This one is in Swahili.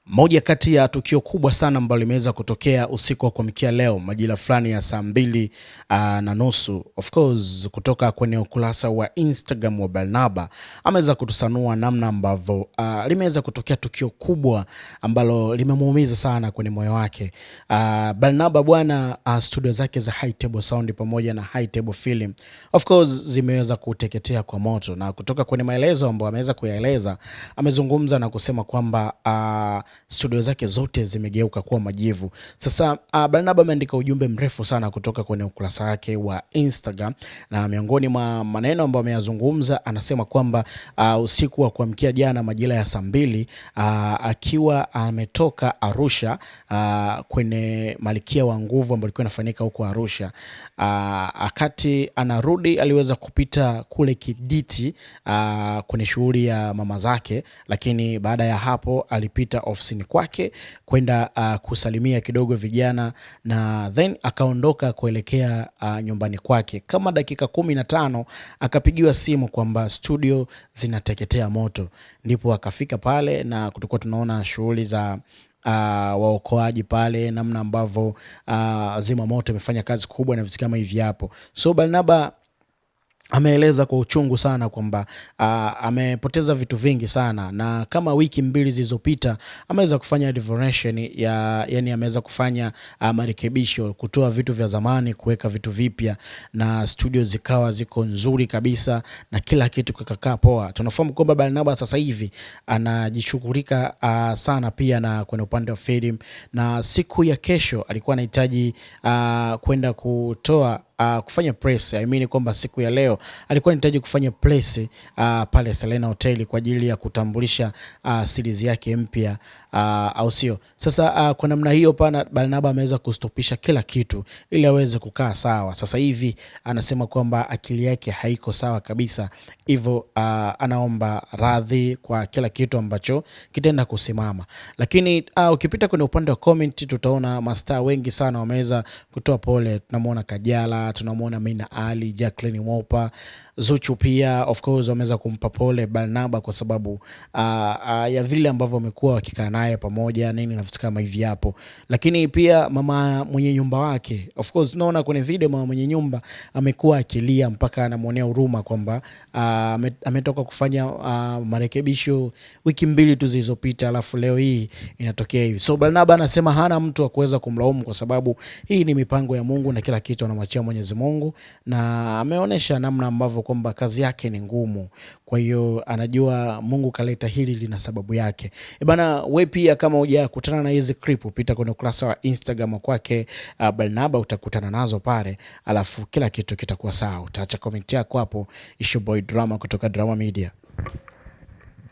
Moja kati ya tukio kubwa sana ambalo limeweza kutokea usiku wa kuamkia leo majira fulani ya saa mbili na nusu, of course, kutoka kwenye ukurasa wa Instagram wa Barnaba ameweza kutusanua namna ambavyo limeweza kutokea tukio kubwa ambalo limemuumiza sana kwenye moyo wake. Barnaba bwana, studio zake za High Table Sound pamoja na High Table Film of course zimeweza kuteketea kwa moto, na kutoka kwenye maelezo ambayo ameweza kuyaeleza, amezungumza na kusema kwamba studio zake zote zimegeuka kuwa majivu. Sasa Barnaba ameandika ujumbe mrefu sana kutoka kwenye ukurasa wake wa Instagram, na miongoni mwa maneno ambayo ameyazungumza anasema kwamba usiku wa kuamkia jana majira ya saa mbili akiwa ametoka Arusha kwenye Malkia wa Nguvu ambayo ilikuwa inafanyika huko Arusha, akati anarudi aliweza kupita kule Kiditi kwenye shughuli ya mama zake, lakini baada ya hapo alipita ofisini kwake kwenda kusalimia kidogo vijana, na then akaondoka kuelekea nyumbani kwake. Kama dakika 15 akapigiwa simu kwamba studio zinateketea moto, ndipo akafika pale na tulikuwa tunaona shughuli za waokoaji pale, namna ambavyo zima moto imefanya kazi kubwa na vitu kama hivi hapo. So Barnaba ameeleza kwa uchungu sana kwamba amepoteza vitu vingi sana, na kama wiki mbili zilizopita ameweza kufanya devoration yani ameweza kufanya marekebisho, kutoa vitu vya zamani kuweka vitu vipya, na studio zikawa ziko nzuri kabisa na kila kitu kikakaa poa. Tunafahamu kwamba Barnaba sasa hivi anajishughulika sana pia na kwenye upande wa film, na siku ya kesho alikuwa anahitaji kwenda kutoa kufanya press. I mean kwamba siku ya leo alikuwa anahitaji kufanya press pale Selena Hotel kwa ajili ya kutambulisha series yake mpya, au sio? Sasa kwa namna hiyo pana Barnaba ameweza kustopisha kila kitu ili aweze kukaa sawa. Sasa hivi anasema kwamba akili yake haiko sawa kabisa, hivyo anaomba radhi kwa kila kitu ambacho kitenda kusimama. Lakini ukipita kwenye upande wa comment tutaona mastaa wengi sana wameweza kutoa pole. Tunamuona Kajala, tunamuona Mina Ali, Jacqueline Wolper, Zuchu pia of course wameweza kumpa pole Barnaba kwa sababu ya vile ambavyo wamekuwa wakikaa naye pamoja nini na vitu kama hivi hapo. Lakini pia mama mwenye nyumba wake, of course tunaona kwenye video mama mwenye nyumba amekuwa akilia mpaka anamuonea huruma kwamba ametoka kufanya marekebisho wiki mbili tu zilizopita, alafu leo hii inatokea hivi. So Barnaba anasema hana mtu wa kuweza kumlaumu kwa sababu hii ni mipango ya Mungu na kila kitu anamwachia Mwenyezi Mungu, na ameonyesha namna ambavyo kwamba kazi yake ni ngumu. Kwa hiyo anajua Mungu kaleta hili lina sababu yake. Bana, wewe pia kama hujakutana na hizi clip, pita kwenye ukurasa wa Instagram kwake Barnaba, utakutana nazo pale, alafu kila kitu kitakuwa sawa. Utaacha comment yako hapo. Issue Boy Drama kutoka Drama Media.